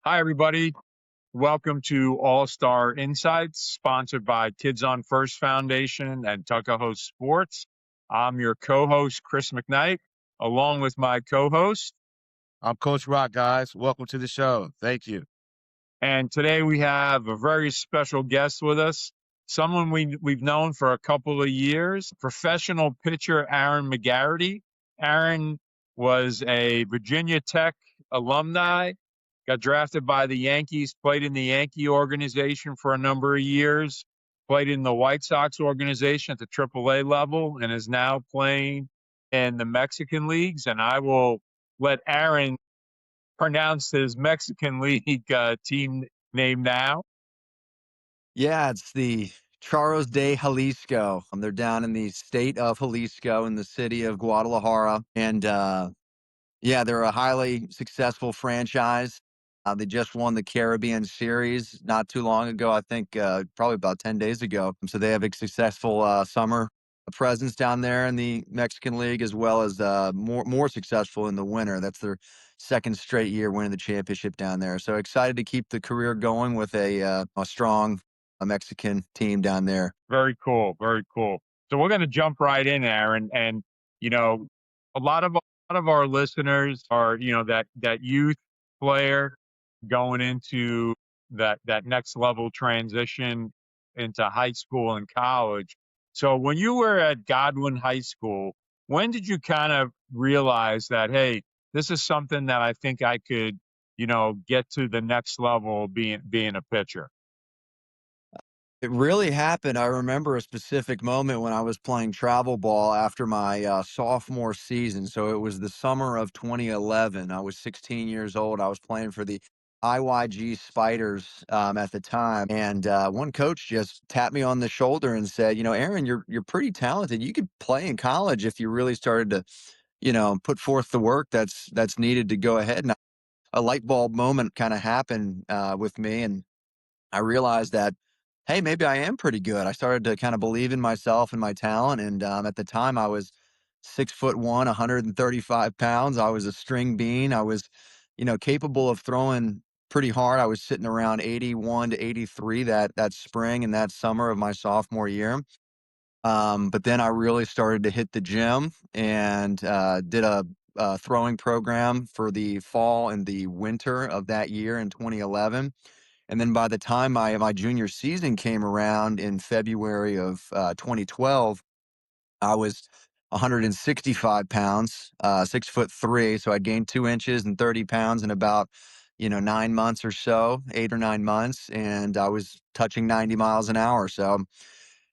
Hi, everybody. Welcome to All Star Insights, sponsored by Kids on First Foundation and Tuckahoe Sports. I'm your co host, Chris McKnight, along with my co host. I'm Coach Rock, guys. Welcome to the show. Thank you. And today we have a very special guest with us, someone we've known for a couple of years, professional pitcher Aaron McGarity. Aaron was a Virginia Tech alumni, got drafted by the Yankees, played in the Yankee organization for a number of years, played in the White Sox organization at the AAA level, and is now playing in the Mexican leagues. And I will let Aaron pronounce his Mexican league team name now. Yeah, it's the Charros de Jalisco. They're down in the state of Jalisco in the city of Guadalajara. And yeah, they're a highly successful franchise. They just won the Caribbean Series not too long ago, I think probably about 10 days ago. So they have a successful summer presence down there in the Mexican League, as well as more successful in the winter. That's their second straight year winning the championship down there. So excited to keep the career going with a strong Mexican team down there. Very cool. Very cool. So we're going to jump right in, Aaron. And, you know, a lot of our listeners are, that youth player going into that next level transition into high school and college. So when you were at Godwin High School, when did you kind of realize that, hey, this is something that I think I could, get to the next level being a pitcher? It really happened. I remember a specific moment when I was playing travel ball after my sophomore season. So it was the summer of 2011. I was 16 years old. I was playing for the IYG Spiders at the time, and one coach just tapped me on the shoulder and said, Aaron, you're pretty talented. You could play in college if you really started to, put forth the work that's needed to go ahead. And a light bulb moment kind of happened with me, and I realized that, hey, maybe I am pretty good. I started to kind of believe in myself and my talent. And at the time, I was 6'1", 135 pounds. I was a string bean. I was, capable of throwing pretty hard. I was sitting around 81 to 83 that spring and that summer of my sophomore year. But then I really started to hit the gym and did a throwing program for the fall and the winter of that year in 2011. And then by the time my junior season came around in February of 2012, I was 165 pounds, 6'3". So I gained 2 inches and 30 pounds in about, 9 months or so, 8 or 9 months. And I was touching 90 miles an hour. So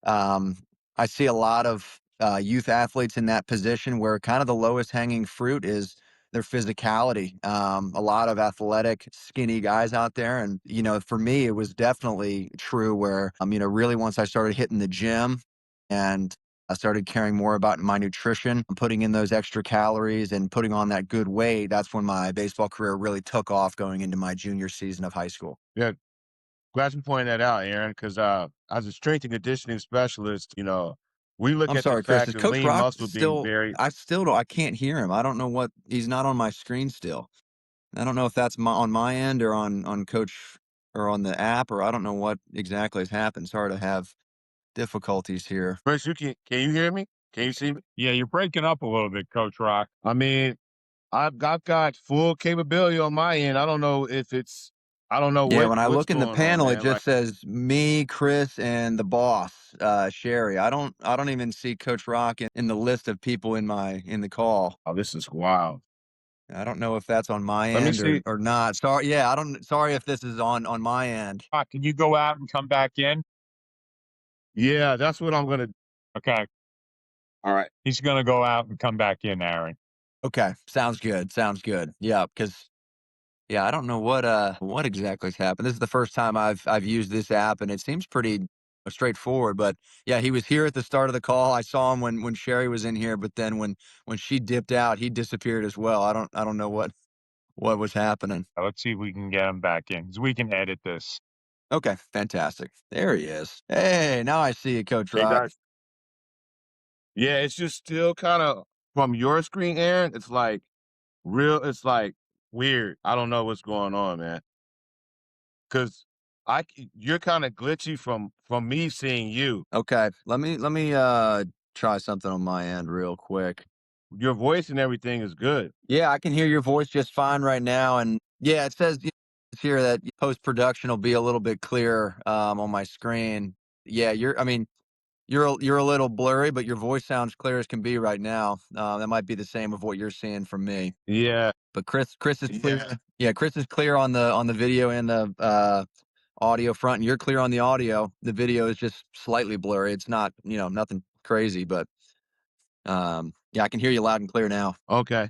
um, I see a lot of youth athletes in that position where kind of the lowest hanging fruit is their physicality. A lot of athletic, skinny guys out there. And, for me, it was definitely true where, really once I started hitting the gym and I started caring more about my nutrition, putting in those extra calories and putting on that good weight, that's when my baseball career really took off going into my junior season of high school. Yeah, glad you pointed that out, Aaron, because as a strength and conditioning specialist, we look I'm at the sorry, Chris. fact Is of Coach lean Rock muscle being still? very. I still don't. I can't hear him. I don't know what. He's not on my screen still. I don't know if that's on my end or on Coach or on the app, or I don't know what exactly has happened. Sorry to have difficulties here. Chris, can you hear me? Can you see me? Yeah, you're breaking up a little bit, Coach Rock. I mean, I've got full capability on my end. I don't know Yeah, when I what's look in the going on, panel, it man. Like, just says me, Chris, and the boss, Sherry. I don't even see Coach Rock in the list of people in the call. oh, this is wild. I don't know if that's on my Let me end see. or not. Sorry. Yeah, I don't. Sorry if this is on my end. Rock, can you go out and come back in? Yeah, that's what I'm gonna. Okay. All right. He's going to go out and come back in, Aaron. Okay, sounds good. Sounds good. Yeah, because yeah, I don't know what exactly has happened. This is the first time I've used this app, and it seems pretty straightforward. But yeah, he was here at the start of the call. I saw him when Sherry was in here, but then when she dipped out, he disappeared as well. I don't know what was happening. Let's see if we can get him back in, 'cause we can edit this. Okay, fantastic. There he is. Hey, now I see you, Coach Hey Rock. guys. Yeah, it's just still kind of from your screen, Aaron. It's like real. It's like weird. I don't know what's going on, man. because you're kind of glitchy from me seeing you. Okay, let me try something on my end real quick. Your voice and everything is good. Yeah, I can hear your voice just fine right now, and yeah, it says here that post production will be a little bit clearer on my screen. Yeah, I mean, you're a little blurry, but your voice sounds clear as can be right now. That might be the same of what you're seeing from me. Yeah. But Chris is clear. Yeah, Chris is clear on the video and the audio front, and you're clear on the audio. The video is just slightly blurry. It's not, nothing crazy, but yeah, I can hear you loud and clear now. Okay.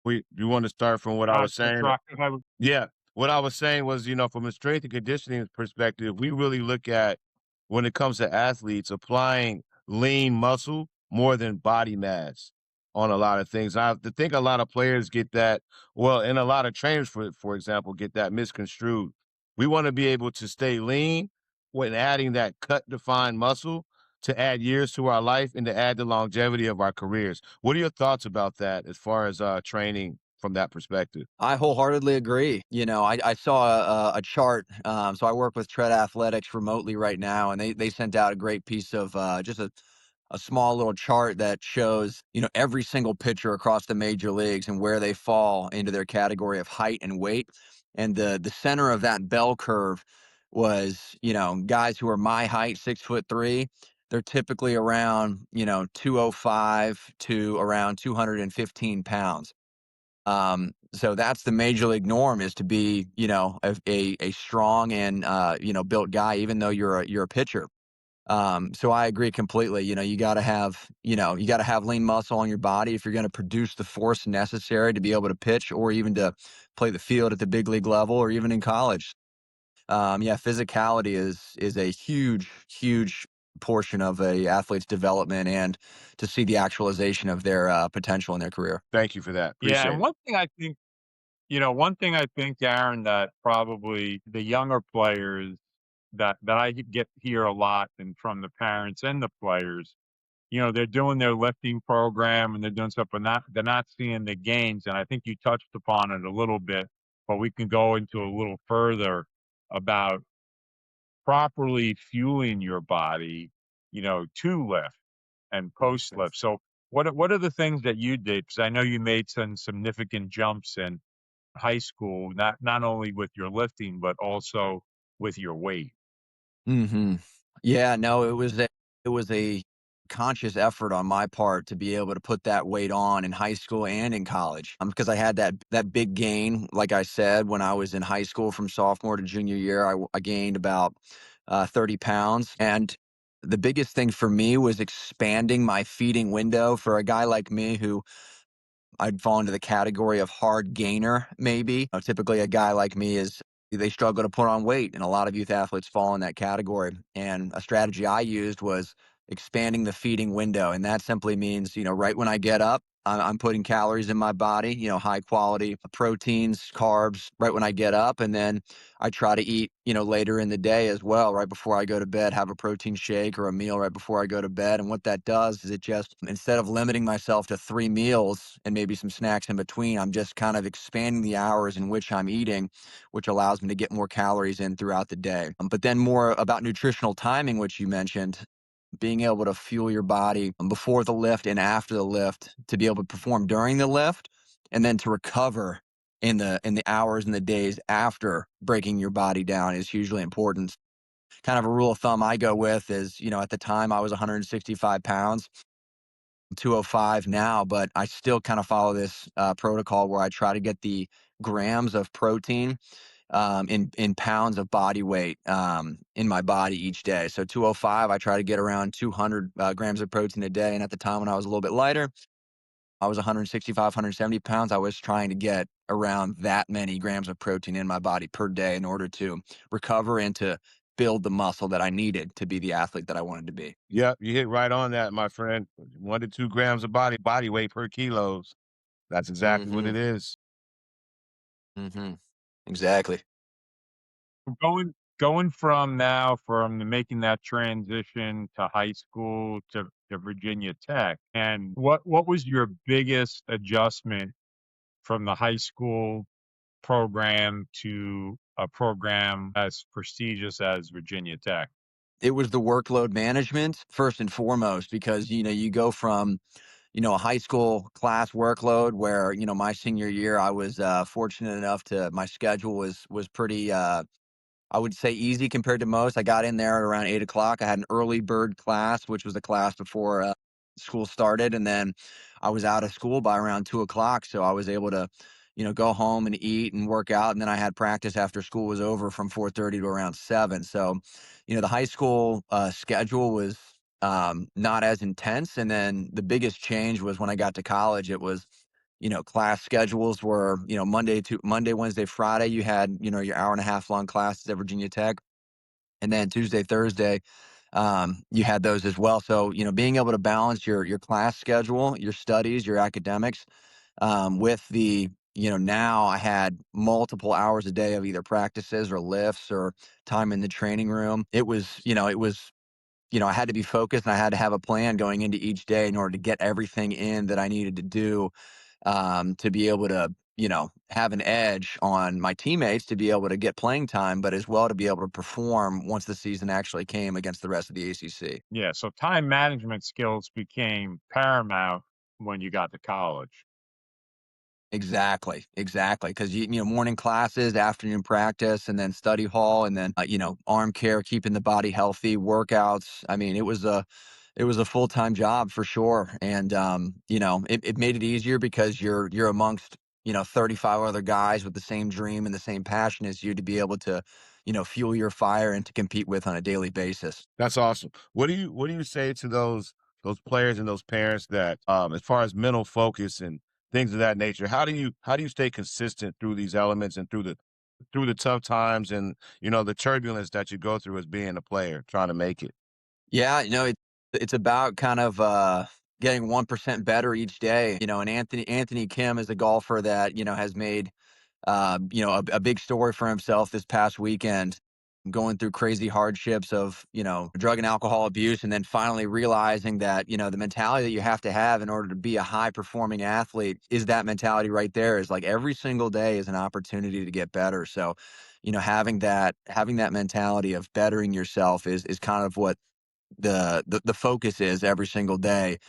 You want to start from what I was Let's saying? rock it. Yeah. What I was saying was, from a strength and conditioning perspective, we really look at when it comes to athletes applying lean muscle more than body mass on a lot of things. I think a lot of players get that, well, and a lot of trainers, for example, get that misconstrued. We want to be able to stay lean when adding that cut defined muscle to add years to our life and to add the longevity of our careers. What are your thoughts about that as far as training from that perspective? I wholeheartedly agree. I saw a chart. So I work with Tread Athletics remotely right now, and they sent out a great piece of just a small little chart that shows every single pitcher across the major leagues and where they fall into their category of height and weight. And the center of that bell curve was guys who are my height, 6'3". They're typically around 205 to around 215 pounds. So that's the major league norm, is to be, a strong and, built guy, even though you're a pitcher. So I agree completely. You got to have lean muscle on your body if you're going to produce the force necessary to be able to pitch or even to play the field at the big league level or even in college. Yeah, physicality is a huge portion of a athlete's development and to see the actualization of their potential in their career. Thank you for that. Yeah, Appreciate and it. one thing I think, Aaron, that probably the younger players that I get hear a lot, and from the parents and the players, they're doing their lifting program and they're doing stuff, but they're not seeing the gains. And I think you touched upon it a little bit, but we can go into a little further about properly fueling your body, to lift and post lift. So what are the things that you did? Because I know you made some significant jumps in high school, not only with your lifting, but also with your weight. Mhm. Yeah, no, it was a conscious effort on my part to be able to put that weight on in high school and in college. Because I had that big gain, like I said, when I was in high school from sophomore to junior year. I gained about 30 pounds, and the biggest thing for me was expanding my feeding window. For a guy like me who I'd fall into the category of hard gainer, maybe. Typically, a guy like me they struggle to put on weight, and a lot of youth athletes fall in that category. And a strategy I used was expanding the feeding window, and that simply means right when I get up, I'm putting calories in my body, high quality proteins, carbs, right when I get up, and then I try to eat, later in the day as well, right before I go to bed, have a protein shake or a meal right before I go to bed. And what that does is it just, instead of limiting myself to 3 meals and maybe some snacks in between, I'm just kind of expanding the hours in which I'm eating, which allows me to get more calories in throughout the day. But then more about nutritional timing, which you mentioned, being able to fuel your body before the lift and after the lift to be able to perform during the lift and then to recover in the hours and the days after breaking your body down is hugely important. Kind of a rule of thumb I go with is, at the time I was 165 pounds, 205 now, but I still kind of follow this protocol where I try to get the grams of protein in pounds of body weight in my body each day. So 205, I try to get around 200 grams of protein a day. And at the time when I was a little bit lighter, I was 165, 170 pounds. I was trying to get around that many grams of protein in my body per day in order to recover and to build the muscle that I needed to be the athlete that I wanted to be. Yep, you hit right on that, my friend. 1 to 2 grams of body weight per kilos. That's exactly what Mm-hmm. it is. Mm-hmm. Exactly. Going from making that transition to high school to Virginia Tech, and what was your biggest adjustment from the high school program to a program as prestigious as Virginia Tech? It was the workload management first and foremost, because you go from a high school class workload where my senior year I was fortunate enough to my schedule was pretty I would say easy compared to most. I got in there at around 8 o'clock. I had an early bird class, which was the class before school started. And then I was out of school by around 2 o'clock. So I was able to, go home and eat and work out. And then I had practice after school was over from 4:30 to around 7. So, the high school schedule was not as intense. And then the biggest change was when I got to college, it was class schedules were, Monday, Wednesday, Friday, you had, your hour and a half long classes at Virginia Tech. And then Tuesday, Thursday, you had those as well. So, being able to balance your class schedule, your studies, your academics, with now I had multiple hours a day of either practices or lifts or time in the training room. I had to be focused and I had to have a plan going into each day in order to get everything in that I needed to do to be able to, have an edge on my teammates to be able to get playing time, but as well to be able to perform once the season actually came against the rest of the ACC. Yeah, so time management skills became paramount when you got to college. Exactly, exactly. Because morning classes, afternoon practice, and then study hall, and then arm care, keeping the body healthy, workouts. I mean, it was a full time job for sure, and it made it easier because you're amongst 35 other guys with the same dream and the same passion as you to be able to fuel your fire and to compete with on a daily basis. That's awesome. What do you say to those players and those parents that as far as mental focus and things of that nature, how do you stay consistent through these elements and through the tough times and the turbulence that you go through as being a player trying to make it? Yeah, it's about kind of getting 1% better each day. And Anthony Kim is a golfer that has made a big story for himself this past weekend, going through crazy hardships of drug and alcohol abuse, and then finally realizing that the mentality that you have to have in order to be a high performing athlete is that mentality right there. Is like every single day is an opportunity to get better. So having that mentality of bettering yourself is kind of what the focus is every single day,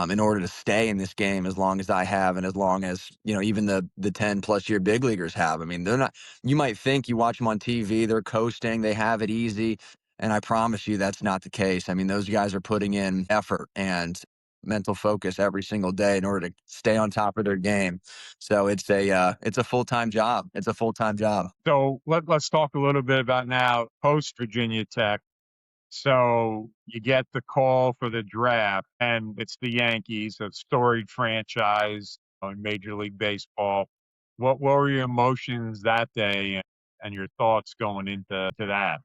in order to stay in this game as long as I have and as long as even the 10+ year big leaguers have. I mean, they're not. You might think you watch them on TV, they're coasting, they have it easy, and I promise you that's not the case. I mean, those guys are putting in effort and mental focus every single day in order to stay on top of their game. So it's a full-time job. It's a full-time job. So let's talk a little bit about now post Virginia Tech. So you get the call for the draft, and it's the Yankees, a storied franchise in Major League Baseball. What were your emotions that day and your thoughts going into that?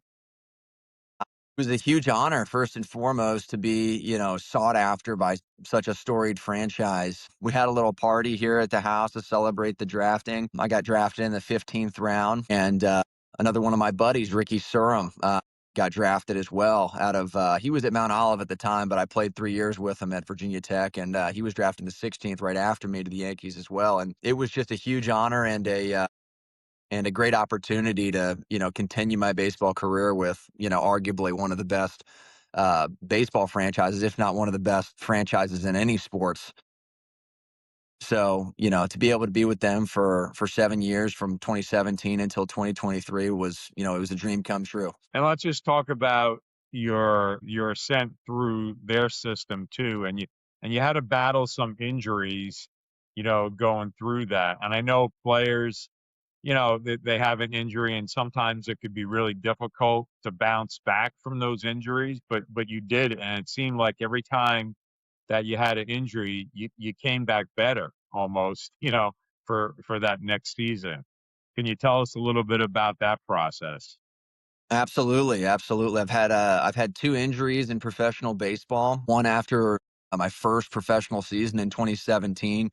It was a huge honor, first and foremost, to be, sought after by such a storied franchise. We had a little party here at the house to celebrate the drafting. I got drafted in the 15th round, and another one of my buddies, Ricky Surham, got drafted as well. He was at Mount Olive at the time, but I played 3 years with him at Virginia Tech, and he was drafted in the 16th right after me to the Yankees as well. And it was just a huge honor and a great opportunity to continue my baseball career with arguably one of the best baseball franchises, if not one of the best franchises in any sports. So to be able to be with them for 7 years from 2017 until 2023 was it was a dream come true. And let's just talk about your ascent through their system too. And you had to battle some injuries, going through that. And I know players, they have an injury, and sometimes it could be really difficult to bounce back from those injuries. But you did, and it seemed like every time that you had an injury, you came back better almost, for that next season. Can you tell us a little bit about that process? Absolutely, absolutely. I've had two injuries in professional baseball. One after my first professional season in 2017,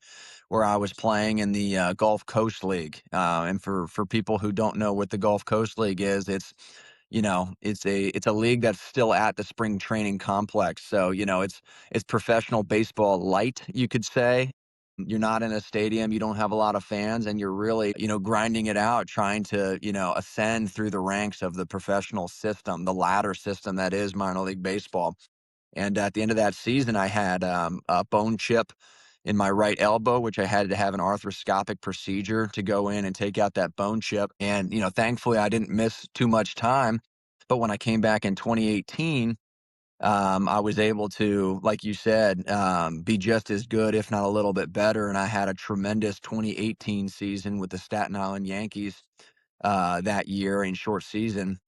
where I was playing in the Gulf Coast League. And for people who don't know what the Gulf Coast League is, it's a league that's still at the spring training complex. So it's professional baseball light, you could say. You're not in a stadium, you don't have a lot of fans, and you're really, grinding it out, trying to, ascend through the ranks of the professional system, the ladder system that is minor league baseball. And at the end of that season, I had a bone chip in my right elbow, which I had to have an arthroscopic procedure to go in and take out that bone chip. And, thankfully, I didn't miss too much time. But when I came back in 2018, I was able to, like you said, be just as good, if not a little bit better. And I had a tremendous 2018 season with the Staten Island Yankees that year in short season.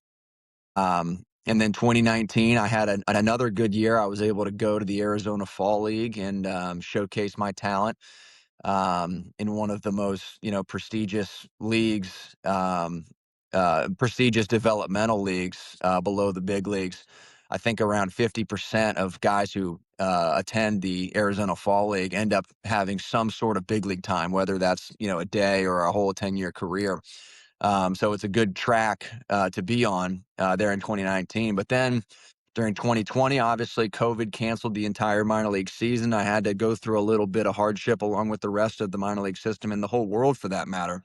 And then 2019, I had another good year. I was able to go to the Arizona Fall League and showcase my talent in one of the most, prestigious leagues, prestigious developmental leagues below the big leagues. I think around 50% of guys who attend the Arizona Fall League end up having some sort of big league time, whether that's, a day or a whole 10-year career. So it's a good track to be on there in 2019. But then during 2020, obviously, COVID canceled the entire minor league season. I had to go through a little bit of hardship along with the rest of the minor league system and the whole world for that matter.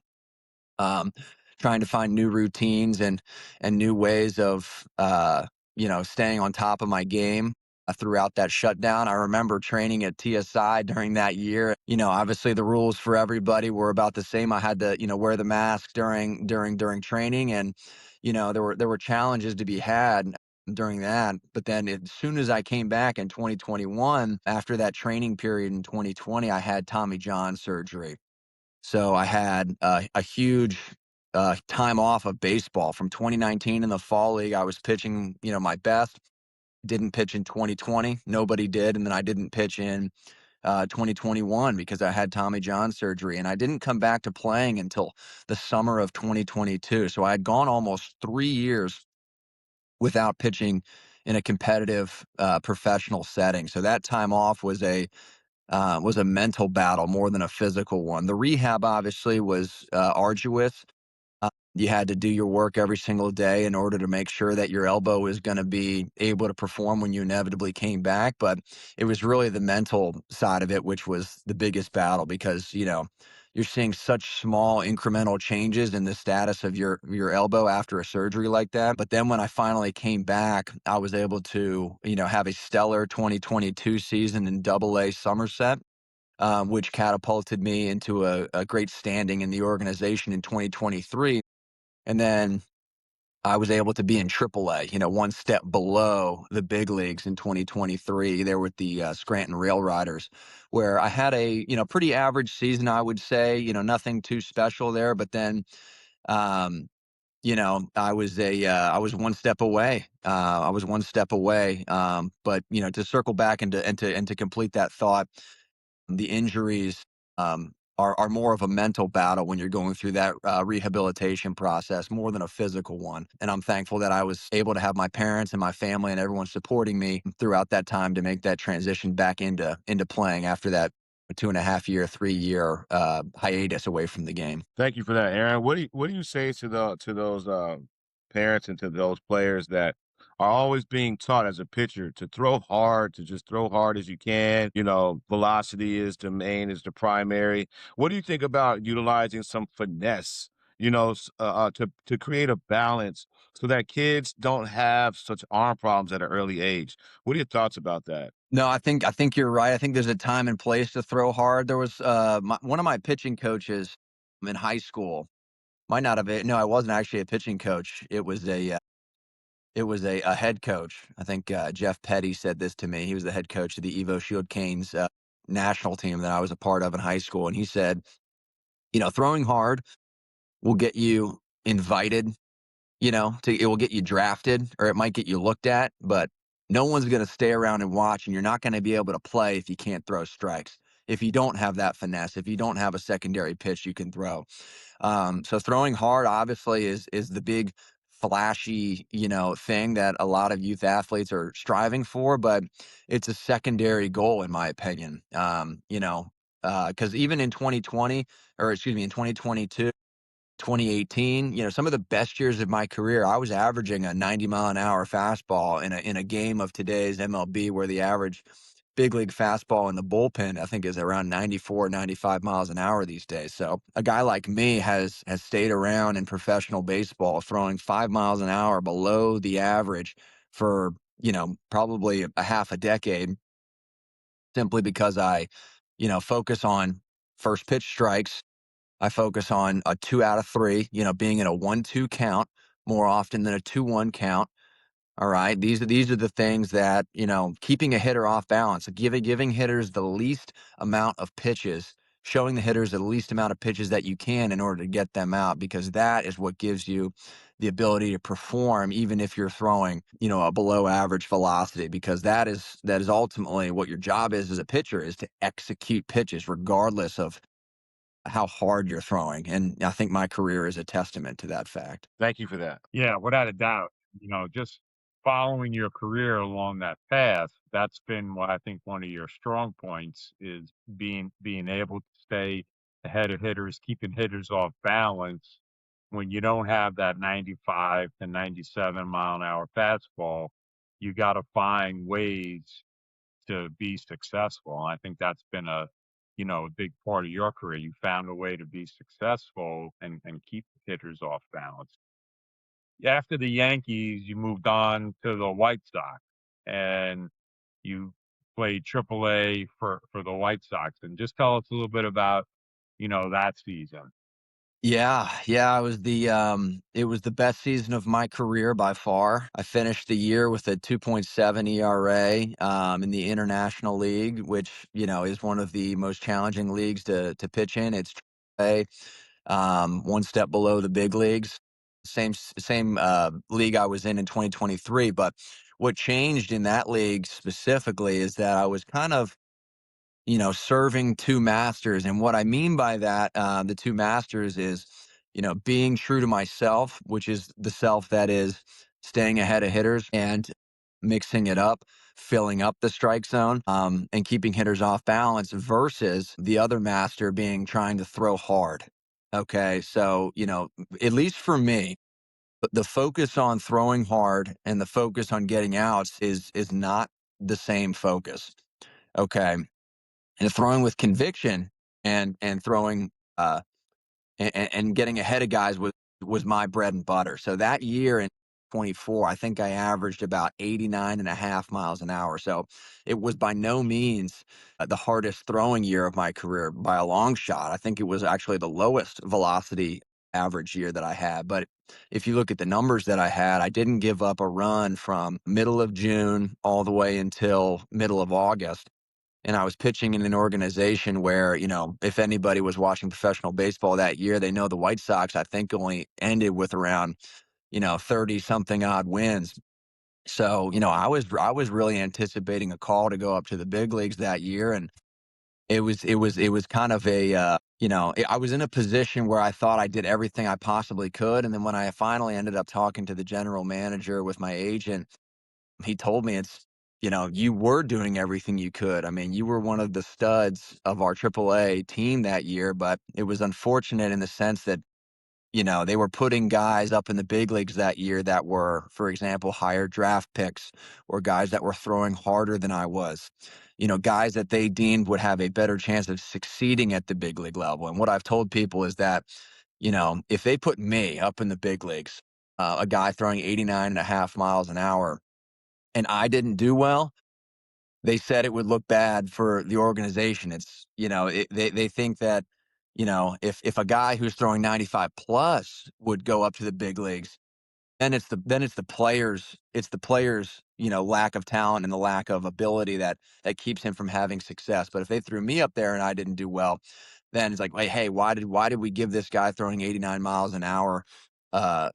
Um, Trying to find new routines and new ways of staying on top of my game throughout that shutdown. I remember training at TSI during that year. Obviously the rules for everybody were about the same. I had to wear the mask during training, and there were challenges to be had during that. But then as soon as I came back in 2021, after that training period in 2020, I had Tommy John surgery. So I had a huge time off of baseball from 2019 in the fall league. I was pitching, my best. Didn't pitch in 2020. Nobody did, and then I didn't pitch in 2021 because I had Tommy John surgery, and I didn't come back to playing until the summer of 2022. So I had gone almost 3 years without pitching in a competitive professional setting. So that time off was a mental battle more than a physical one. The rehab obviously was arduous. You had to do your work every single day in order to make sure that your elbow was going to be able to perform when you inevitably came back. But it was really the mental side of it, which was the biggest battle because, you're seeing such small incremental changes in the status of your elbow after a surgery like that. But then when I finally came back, I was able to, have a stellar 2022 season in AA Somerset, which catapulted me into a great standing in the organization in 2023. And then I was able to be in AAA, one step below the big leagues in 2023 there with the Scranton Rail Riders, where I had a, pretty average season, I would say, nothing too special there. But then, um, I was one step away. I was one step away. But, to circle back and to complete that thought, the injuries are more of a mental battle when you're going through that rehabilitation process more than a physical one. And I'm thankful that I was able to have my parents and my family and everyone supporting me throughout that time to make that transition back into playing after that 2.5 year, 3 year hiatus away from the game. Thank you for that, Aaron. What do you say to those parents and to those players that are always being taught as a pitcher to throw hard, to just throw hard as you can? Velocity is the main, is the primary. What do you think about utilizing some finesse? To create a balance so that kids don't have such arm problems at an early age. What are your thoughts about that? No, I think you're right. I think there's a time and place to throw hard. There was one of my pitching coaches in high school. Might not have been. No, I wasn't actually a pitching coach. It was a head coach. I think Jeff Petty said this to me. He was the head coach of the Evo Shield Canes national team that I was a part of in high school, and he said, throwing hard will get you invited. It will get you drafted, or it might get you looked at, but no one's going to stay around and watch, and you're not going to be able to play if you can't throw strikes. If you don't have that finesse, if you don't have a secondary pitch you can throw. So throwing hard obviously is the big flashy, thing that a lot of youth athletes are striving for, but it's a secondary goal in my opinion. Because even in 2020, or excuse me, in 2022, 2018, some of the best years of my career, I was averaging a 90-mile-an-hour fastball in a game of today's MLB, where the average big league fastball in the bullpen, I think, is around 94, 95 miles an hour these days. So a guy like me has stayed around in professional baseball, throwing 5 miles an hour below the average for, probably a half a decade, simply because I, focus on first pitch strikes. I focus on a 2 out of 3, being in a 1-2 count more often than a 2-1 count. All right. These are the things that, keeping a hitter off balance, giving hitters the least amount of pitches, showing the hitters the least amount of pitches that you can in order to get them out, because that is what gives you the ability to perform, even if you're throwing, a below average velocity, because that is ultimately what your job is as a pitcher, is to execute pitches regardless of how hard you're throwing. And I think my career is a testament to that fact. Thank you for that. Yeah, without a doubt. Just following your career along that path, that's been what I think one of your strong points is being able to stay ahead of hitters, keeping hitters off balance when you don't have that 95 to 97 mile an hour fastball. You got to find ways to be successful. And I think that's been a big part of your career. You found a way to be successful and keep the hitters off balance. After the Yankees, you moved on to the White Sox, and you played AAA for the White Sox. And just tell us a little bit about, that season. Yeah, it was the best season of my career by far. I finished the year with a 2.7 ERA in the International League, which, is one of the most challenging leagues to pitch in. It's AAA, one step below the big leagues. Same league I was in 2023, but what changed in that league specifically is that I was kind of, serving two masters. And what I mean by that, the two masters is, being true to myself, which is the self that is staying ahead of hitters and mixing it up, filling up the strike zone, and keeping hitters off balance, versus the other master being trying to throw hard. Okay. So, at least for me, the focus on throwing hard and the focus on getting outs is not the same focus. Okay, and throwing with conviction and throwing and getting ahead of guys was my bread and butter. So that year in 24, I think I averaged about 89 and a half miles an hour. So it was by no means the hardest throwing year of my career by a long shot. I think it was actually the lowest velocity average year that I had. But if you look at the numbers that I had, I didn't give up a run from middle of June all the way until middle of August. And I was pitching in an organization where, if anybody was watching professional baseball that year, they know the White Sox, I think, only ended with around, 30 something odd wins. So, I was really anticipating a call to go up to the big leagues that year. And it was kind of I was in a position where I thought I did everything I possibly could. And then when I finally ended up talking to the general manager with my agent, he told me you were doing everything you could. I mean, you were one of the studs of our AAA team that year, but it was unfortunate in the sense that, they were putting guys up in the big leagues that year that were, for example, higher draft picks, or guys that were throwing harder than I was, guys that they deemed would have a better chance of succeeding at the big league level. And what I've told people is that, if they put me up in the big leagues, a guy throwing 89 and a half miles an hour, and I didn't do well, they said it would look bad for the organization. It's, they think that, if a guy who's throwing 95 plus would go up to the big leagues, then it's the players, lack of talent and the lack of ability that keeps him from having success. But if they threw me up there and I didn't do well, then it's like, hey, why did we give this guy throwing 89 miles an hour, a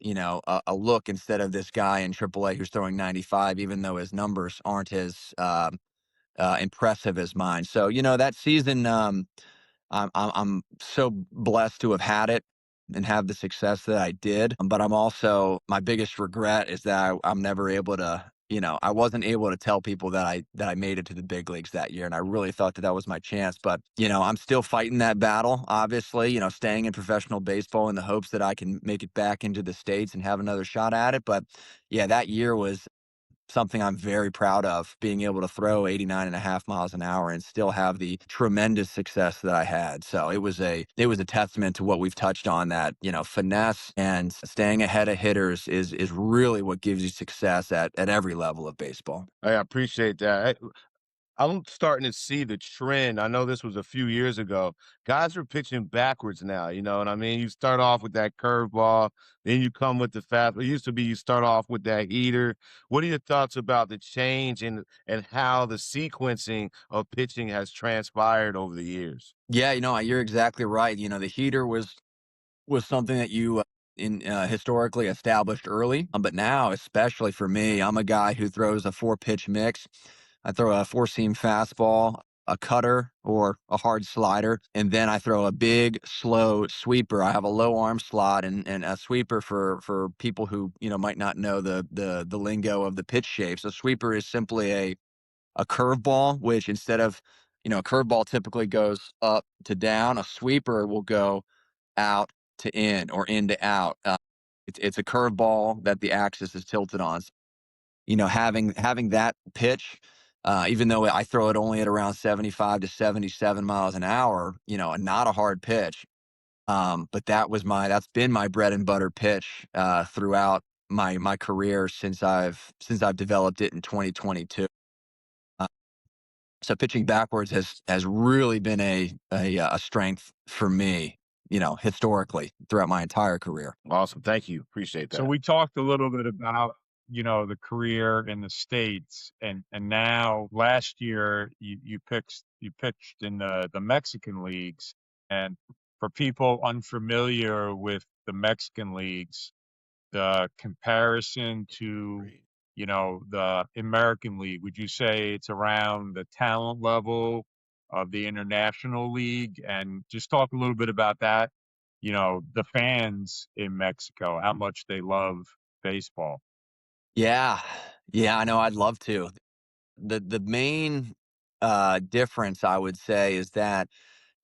look, instead of this guy in AAA who's throwing 95, even though his numbers aren't as impressive as mine. So, that season, I'm so blessed to have had it and have the success that I did. But I'm also, my biggest regret is that I'm never able to, I wasn't able to tell people that I made it to the big leagues that year. And I really thought that was my chance. But, I'm still fighting that battle, obviously, staying in professional baseball in the hopes that I can make it back into the States and have another shot at it. But yeah, that year was something I'm very proud of, being able to throw 89.5 miles an hour and still have the tremendous success that I had. So it was a testament to what we've touched on, that, finesse and staying ahead of hitters is really what gives you success at every level of baseball. I appreciate that. I'm starting to see the trend. I know this was a few years ago. Guys are pitching backwards now, you know what I mean? You start off with that curveball, then you come with the fast. It used to be you start off with that heater. What are your thoughts about the change and how the sequencing of pitching has transpired over the years? Yeah, you're exactly right. The heater was something that you in historically established early, but now, especially for me, I'm a guy who throws a four pitch mix. I throw a four seam fastball, a cutter, or a hard slider, and then I throw a big slow sweeper. I have a low arm slot and a sweeper for people who might not know the lingo of the pitch shapes. A sweeper is simply a curveball, which instead of a curveball typically goes up to down. A sweeper will go out to in or in to out. It's a curveball that the axis is tilted on. So, having that pitch, even though I throw it only at around 75 to 77 miles an hour, not a hard pitch. But that's been my bread and butter pitch throughout my career since I've developed it in 2022. Uh, so pitching backwards has really been a strength for me, historically throughout my entire career. Awesome. Thank you. Appreciate So that. we talked a little bit about, the career in the States, and now last year you pitched in the Mexican leagues. And for people unfamiliar with the Mexican leagues, the comparison to, Great. the American League, would you say it's around the talent level of the International League? And just talk a little bit about that, the fans in Mexico, how much they love baseball. Yeah, yeah, I know. I'd love to. The main difference, I would say, is that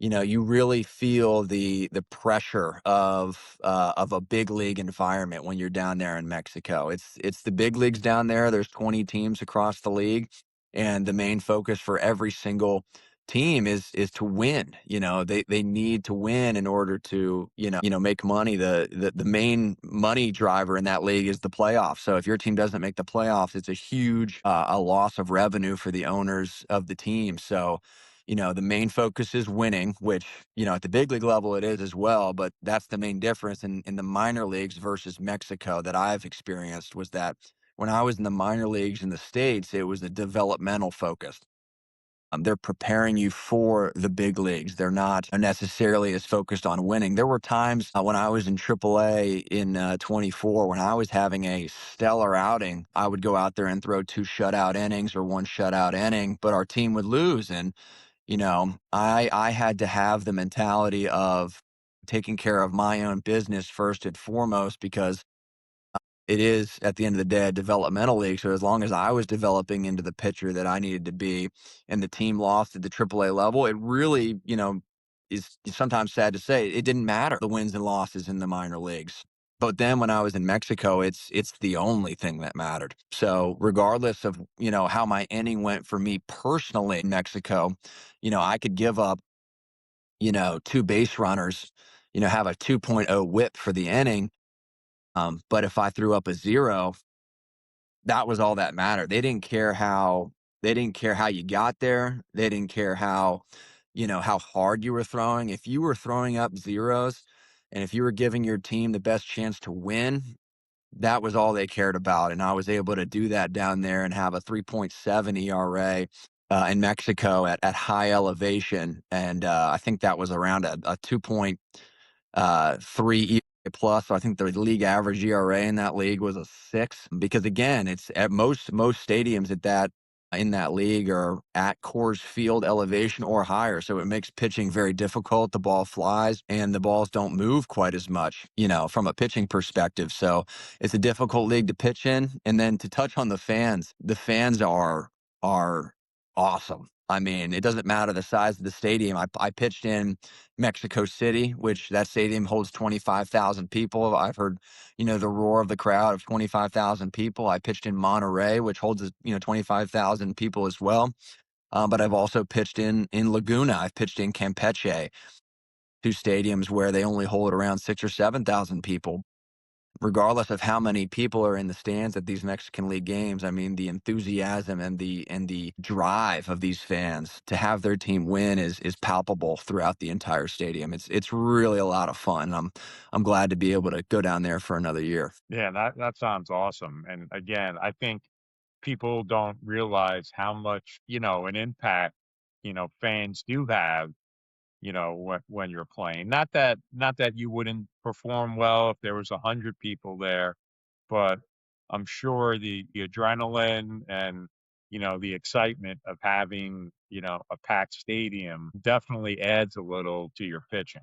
you really feel the pressure of a big league environment when you're down there in Mexico. It's the big leagues down there. There's 20 teams across the league, and the main focus for every single team is to win. They need to win in order to make money. The main money driver in that league is the playoffs. So if your team doesn't make the playoffs, it's a huge a loss of revenue for the owners of the team. So the main focus is winning, which, at the big league level it is as well, but that's the main difference in the minor leagues versus Mexico that I've experienced, was that when I was in the minor leagues in the States, it was a developmental focus. They're preparing you for the big leagues. They're not necessarily as focused on winning. There were times when I was in AAA in 24, when I was having a stellar outing, I would go out there and throw two shutout innings or one shutout inning, but our team would lose. And I had to have the mentality of taking care of my own business first and foremost, because it is, at the end of the day, a developmental league. So as long as I was developing into the pitcher that I needed to be, and the team lost at the AAA level, it really, is sometimes sad to say, it didn't matter the wins and losses in the minor leagues. But then when I was in Mexico, it's the only thing that mattered. So regardless of, how my inning went for me personally in Mexico, I could give up, two base runners, have a 2.0 whip for the inning. But if I threw up a zero, that was all that mattered. They didn't care how you got there. They didn't care how hard you were throwing. If you were throwing up zeros, and if you were giving your team the best chance to win, that was all they cared about. And I was able to do that down there and have a 3.7 ERA in Mexico at high elevation. And I think that was around a 2.3 ERA plus. So I think the league average ERA in that league was a 6. Because again, it's at most stadiums in that league are at Coors Field elevation or higher. So it makes pitching very difficult. The ball flies and the balls don't move quite as much, from a pitching perspective. So it's a difficult league to pitch in. And then to touch on the fans are awesome. I mean, it doesn't matter the size of the stadium. I pitched in Mexico City, which that stadium holds 25,000 people. I've heard, the roar of the crowd of 25,000 people. I pitched in Monterrey, which holds, 25,000 people as well. But I've also pitched in Laguna. I've pitched in Campeche, two stadiums where they only hold around 6 or 7,000 people. Regardless of how many people are in the stands at these Mexican League games, I mean, the enthusiasm and the drive of these fans to have their team win is palpable throughout the entire stadium. It's really a lot of fun. I'm glad to be able to go down there for another year. Yeah, that sounds awesome. And again, I think people don't realize how much, an impact, fans do have, when you're playing. Not that you wouldn't perform well if there was 100 people there, but I'm sure the adrenaline and, the excitement of having, a packed stadium definitely adds a little to your pitching.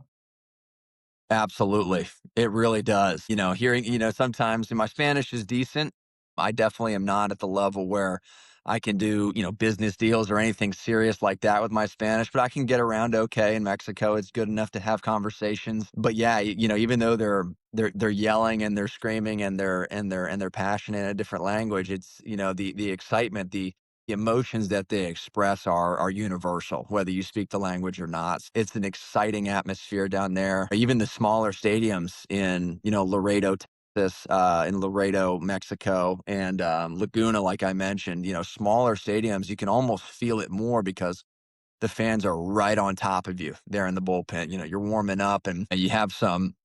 Absolutely. It really does. Hearing, sometimes my Spanish is decent. I definitely am not at the level where I can do, business deals or anything serious like that with my Spanish, but I can get around okay in Mexico. It's good enough to have conversations. But yeah, even though they're yelling and they're screaming and they're passionate in a different language, it's, the excitement, the emotions that they express are universal, whether you speak the language or not. It's an exciting atmosphere down there. Even the smaller stadiums in, Laredo, Texas, in Laredo, Mexico, and Laguna, like I mentioned, smaller stadiums, you can almost feel it more because the fans are right on top of you there in the bullpen. You're warming up and you have some,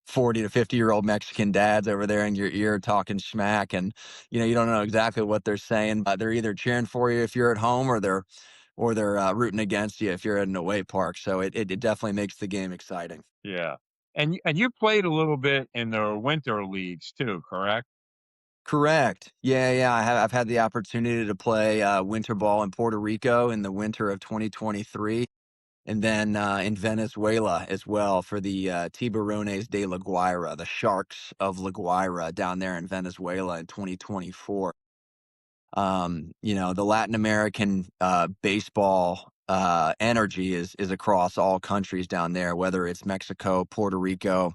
40 to 50-year-old Mexican dads over there in your ear talking smack. And, you don't know exactly what they're saying, but they're either cheering for you if you're at home or they're rooting against you if you're at an away park. So it definitely makes the game exciting. Yeah. And you played a little bit in the winter leagues too, correct? Correct. Yeah, yeah. I've had the opportunity to play winter ball in Puerto Rico in the winter of 2023. And then in Venezuela as well for the Tiburones de La Guaira, the Sharks of La Guaira down there in Venezuela in 2024. The Latin American baseball energy is across all countries down there, whether it's Mexico, Puerto Rico,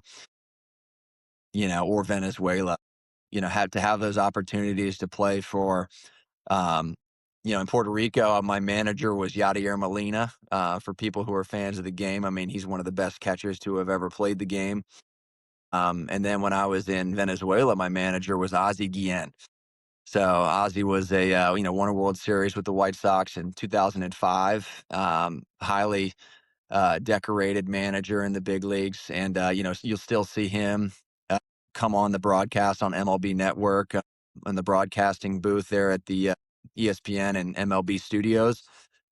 or Venezuela. Had to have those opportunities to play for um, in Puerto Rico, my manager was Yadier Molina. For people who are fans of the game, I mean, he's one of the best catchers to have ever played the game. And then when I was in Venezuela, my manager was Ozzie Guillen. So Ozzie was won a World Series with the White Sox in 2005. Highly decorated manager in the big leagues, and you'll still see him come on the broadcast on MLB Network in the broadcasting booth there at the ESPN and MLB studios.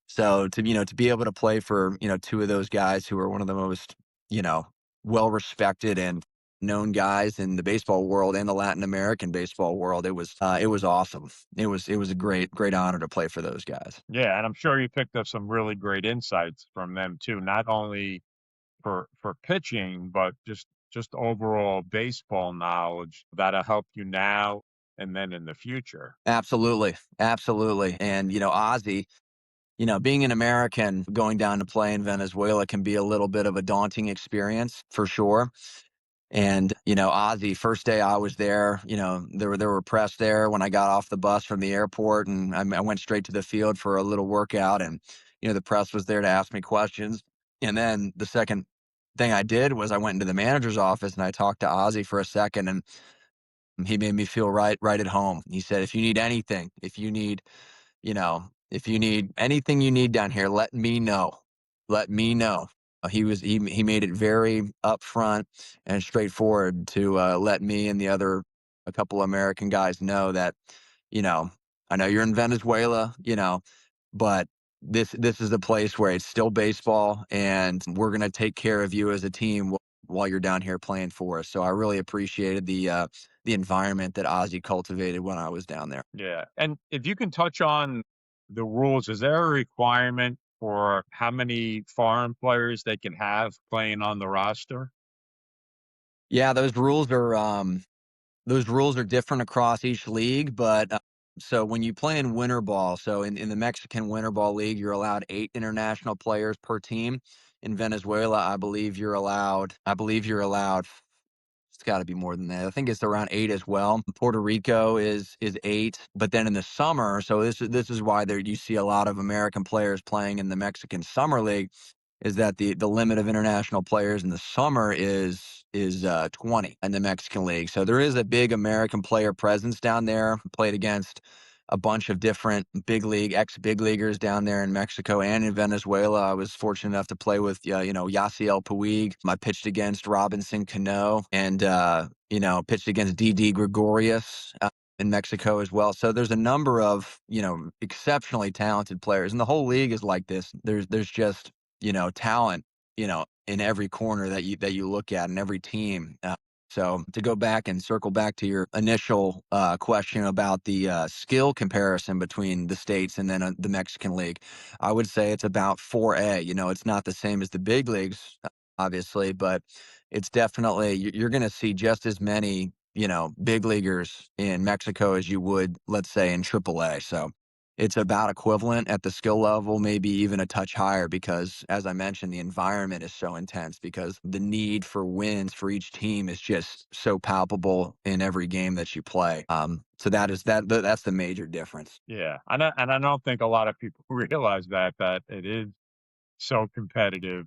So to be able to play for two of those guys who are one of the most you know well respected and known guys in the baseball world and the Latin American baseball world, it was awesome. It was a great honor to play for those guys. Yeah, and I'm sure you picked up some really great insights from them too, not only for pitching, but just overall baseball knowledge that'll help you now and then in the future. Absolutely, absolutely. And Ozzy, being an American going down to play in Venezuela can be a little bit of a daunting experience for sure. And, Ozzy, first day I was there, there were press there when I got off the bus from the airport, and I went straight to the field for a little workout, and, the press was there to ask me questions. And then the second thing I did was I went into the manager's office and I talked to Ozzy for a second, and he made me feel right at home. He said, if you need anything, if you need anything you need down here, let me know. Let me know. He made it very upfront and straightforward to let me and a couple American guys know that, you know, I know you're in Venezuela, but this is a place where it's still baseball, and we're gonna take care of you as a team while you're down here playing for us. So I really appreciated the environment that Ozzy cultivated when I was down there. Yeah. And if you can touch on the rules, is there a requirement for how many foreign players they can have playing on the roster? Yeah, those rules are different across each league, but So when you play in winter ball, so in the Mexican winter ball league, you're allowed 8 international players per team. In Venezuela, I believe you're allowed it's got to be more than that. I think it's around 8 as well. Puerto Rico is 8, but then in the summer, so this is why there you see a lot of American players playing in the Mexican Summer League, is that the limit of international players in the summer is 20 in the Mexican League. So there is a big American player presence down there. Played against a bunch of different ex-big leaguers down there in Mexico and in Venezuela. I was fortunate enough to play with, Yasiel Puig. I pitched against Robinson Cano and, pitched against Didi Gregorius in Mexico as well. So there's a number of, exceptionally talented players. And the whole league is like this. There's just, talent, in every corner that you look at in every team. So to go back and circle back to your initial question about the skill comparison between the states and then the Mexican League, I would say it's about 4A. It's not the same as the big leagues, obviously, but it's definitely you're going to see just as many big leaguers in Mexico as you would, let's say, in AAA. So it's about equivalent at the skill level, maybe even a touch higher because, as I mentioned, the environment is so intense because the need for wins for each team is just so palpable in every game that you play. So that's the major difference. Yeah, and I don't think a lot of people realize that it is so competitive,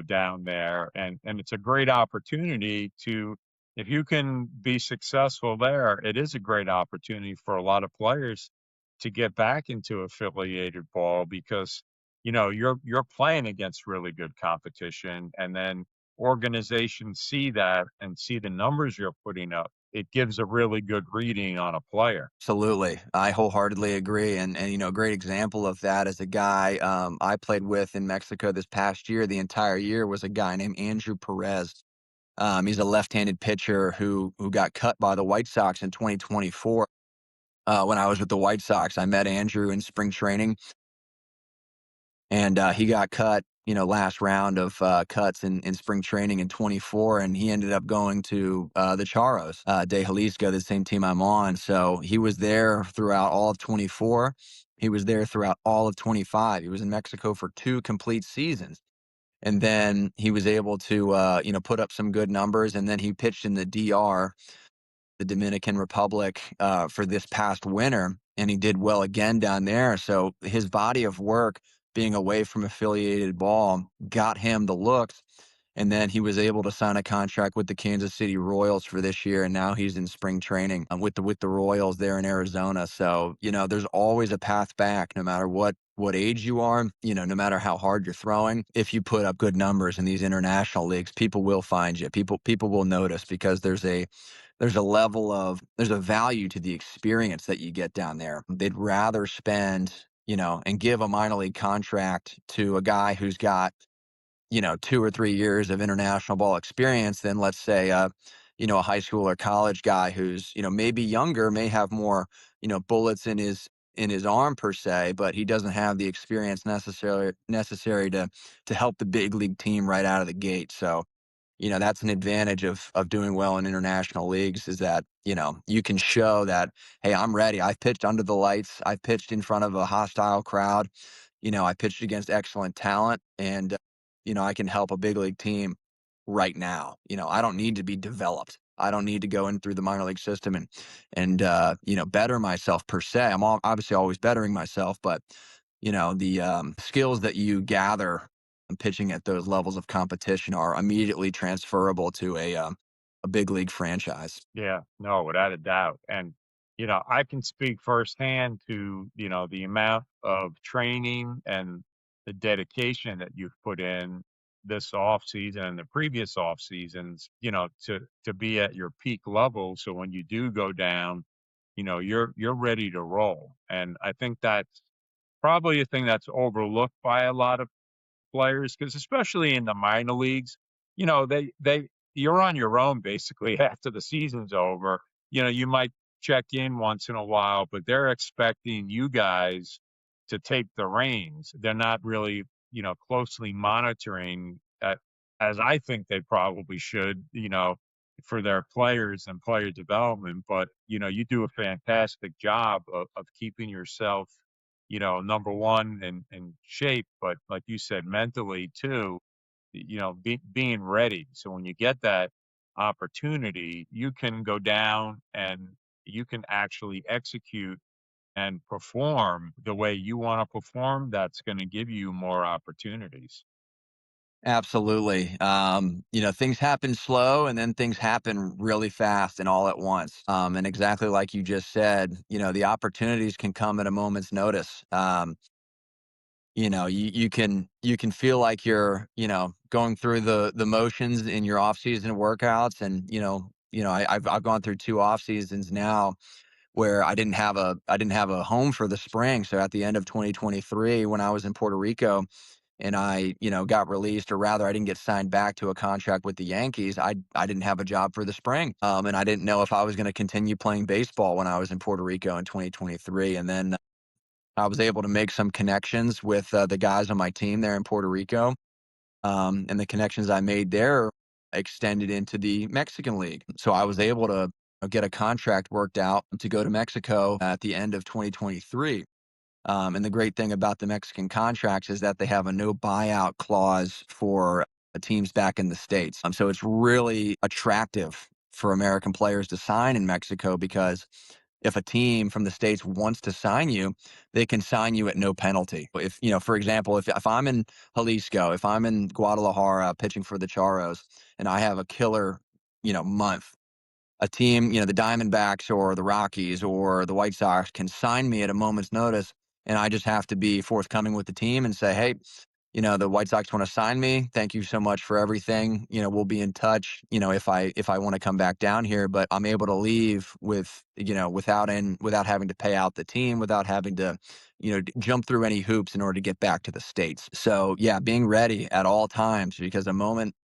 down there, and it's a great opportunity to, if you can be successful there, it is a great opportunity for a lot of players to get back into affiliated ball because, you're playing against really good competition, and then organizations see that and see the numbers you're putting up. It gives a really good reading on a player. Absolutely. I wholeheartedly agree. And a great example of that is a guy I played with in Mexico this past year. The entire year was a guy named Andrew Perez. He's a left-handed pitcher who got cut by the White Sox in 2024. When I was with the White Sox, I met Andrew in spring training, and he got cut, last round of cuts in spring training in 24, and he ended up going to the Charros de Jalisco, the same team I'm on. So he was there throughout all of 24. He was there throughout all of 25. He was in Mexico for 2 complete seasons. And then he was able to, put up some good numbers. And then he pitched in the DR, the Dominican Republic, for this past winter, and he did well again down there. So his body of work, being away from affiliated ball, got him the looks. And then he was able to sign a contract with the Kansas City Royals for this year, and now he's in spring training with the Royals there in Arizona. So there's always a path back, no matter what age you are. No matter how hard you're throwing. If you put up good numbers in these international leagues, people will find you. People will notice because there's a value to the experience that you get down there. They'd rather spend, and give a minor league contract to a guy who's got, 2 or 3 years of international ball experience than, let's say, a high school or college guy who's, maybe younger, may have more, bullets in his arm per se, but he doesn't have the experience necessary to help the big league team right out of the gate. So that's an advantage of doing well in international leagues, is that, you can show that, hey, I'm ready. I've pitched under the lights. I've pitched in front of a hostile crowd. I pitched against excellent talent, and, I can help a big league team right now. I don't need to be developed. I don't need to go in through the minor league system and better myself per se. Obviously always bettering myself, but, the skills that you gather pitching at those levels of competition are immediately transferable to a big league franchise. Yeah, no, without a doubt. And, I can speak firsthand to, the amount of training and the dedication that you've put in this off season and the previous off seasons, to be at your peak level. So when you do go down, you're ready to roll. And I think that's probably a thing that's overlooked by a lot of players because especially in the minor leagues, they you're on your own basically after the season's over. You might check in once in a while, but they're expecting you guys to take the reins. They're not really, closely monitoring as I think they probably should, for their players and player development. But you do a fantastic job of keeping yourself, number one in shape, but like you said, mentally too. Being ready. So when you get that opportunity, you can go down and you can actually execute and perform the way you want to perform. That's going to give you more opportunities. Absolutely. Things happen slow and then things happen really fast and all at once. And exactly like you just said, the opportunities can come at a moment's notice. You can feel like you're, going through the motions in your off season workouts. And, I've gone through 2 off seasons now where I didn't have a home for the spring. So at the end of 2023, when I was in Puerto Rico, and I, got released, or rather, I didn't get signed back to a contract with the Yankees. I didn't have a job for the spring, and I didn't know if I was going to continue playing baseball when I was in Puerto Rico in 2023. And then I was able to make some connections with the guys on my team there in Puerto Rico, and the connections I made there extended into the Mexican League. So I was able to get a contract worked out to go to Mexico at the end of 2023. And the great thing about the Mexican contracts is that they have a no buyout clause for teams back in the States. So it's really attractive for American players to sign in Mexico, because if a team from the States wants to sign you, they can sign you at no penalty. If, for example, if I'm in Jalisco, if I'm in Guadalajara pitching for the Charros, and I have a killer, month, a team, the Diamondbacks or the Rockies or the White Sox can sign me at a moment's notice. And I just have to be forthcoming with the team and say, hey, the White Sox want to sign me. Thank you so much for everything. We'll be in touch, if I want to come back down here. But I'm able to leave with, without having to pay out the team, without having to, jump through any hoops in order to get back to the States. So yeah, being ready at all times, because a moment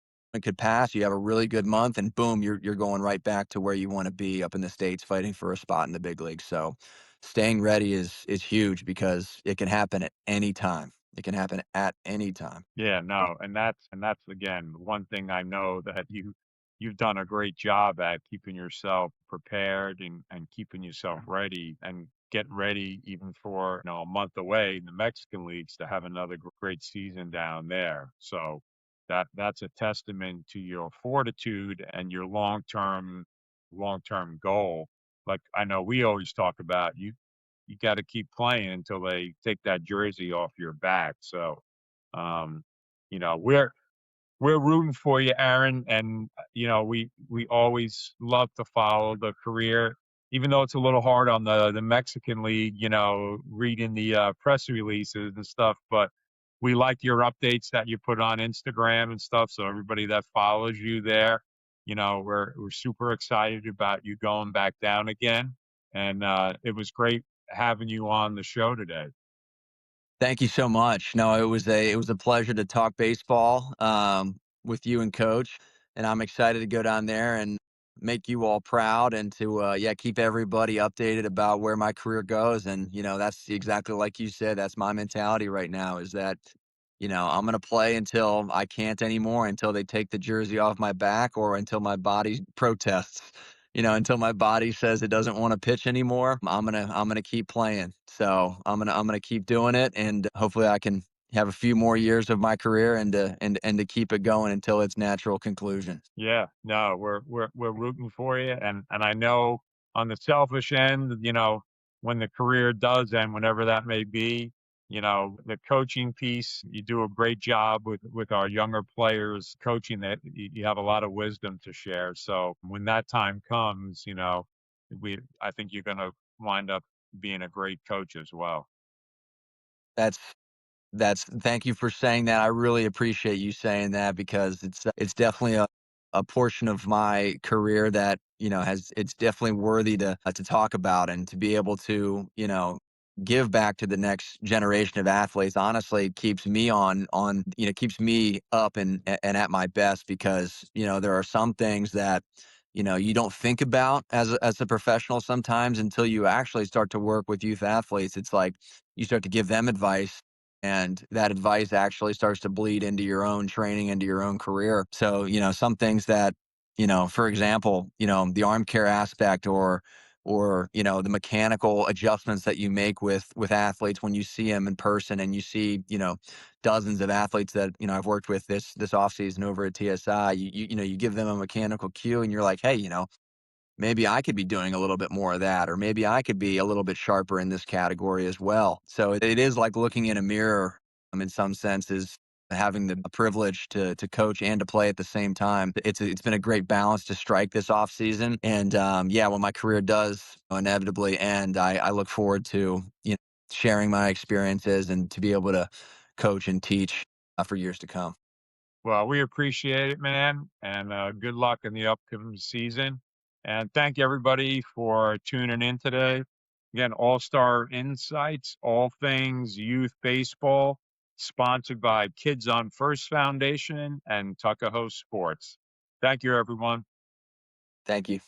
could pass. You have a really good month, and boom, you're going right back to where you want to be up in the States, fighting for a spot in the big leagues. So staying ready is huge, because it can happen at any time. It can happen at any time. Yeah, no, and that's again one thing I know that you've done a great job at keeping yourself prepared and keeping yourself ready and getting ready even for a month away in the Mexican leagues to have another great season down there. So that's a testament to your fortitude and your long term goal. Like I know we always talk about, you got to keep playing until they take that jersey off your back. So um, we're rooting for you, Aaron, and we always love to follow the career, even though it's a little hard on the Mexican League, reading the press releases and stuff. But we like your updates that you put on Instagram and stuff. So everybody that follows you there, we're super excited about you going back down again, and it was great having you on the show today. Thank you so much. No, it was a pleasure to talk baseball with you and Coach, and I'm excited to go down there and make you all proud, and to keep everybody updated about where my career goes. And that's exactly like you said. That's my mentality right now. Is that I'm gonna play until I can't anymore, until they take the jersey off my back, or until my body protests. Until my body says it doesn't want to pitch anymore, I'm gonna keep playing. So I'm gonna keep doing it, and hopefully I can have a few more years of my career, and to keep it going until its natural conclusion. Yeah, no, we're rooting for you, and I know on the selfish end, when the career does end, whenever that may be, the coaching piece, you do a great job with our younger players coaching. That you have a lot of wisdom to share. So when that time comes, I think you're going to wind up being a great coach as well. That's Thank you for saying that. I really appreciate you saying that, because it's definitely a portion of my career that, it's definitely worthy to talk about, and to be able to, give back to the next generation of athletes. Honestly, it keeps me keeps me up and at my best, because, there are some things that, you don't think about as a professional sometimes, until you actually start to work with youth athletes. It's like you start to give them advice, and that advice actually starts to bleed into your own training, into your own career. So, some things that For example, the arm care aspect, or the mechanical adjustments that you make with athletes when you see them in person, and you see dozens of athletes that I've worked with this off season over at TSI. You give them a mechanical cue, and you're like, hey, maybe I could be doing a little bit more of that, or maybe I could be a little bit sharper in this category as well. So it is like looking in a mirror, in some senses, having the privilege to coach and to play at the same time. It's been a great balance to strike this off season. And yeah, when my career does inevitably end, I look forward to sharing my experiences and to be able to coach and teach for years to come. Well, we appreciate it, man, and good luck in the upcoming season. And thank you, everybody, for tuning in today. Again, All Star Insights, all things youth baseball, sponsored by Kids on First Foundation and Tuckahoe Sports. Thank you, everyone. Thank you.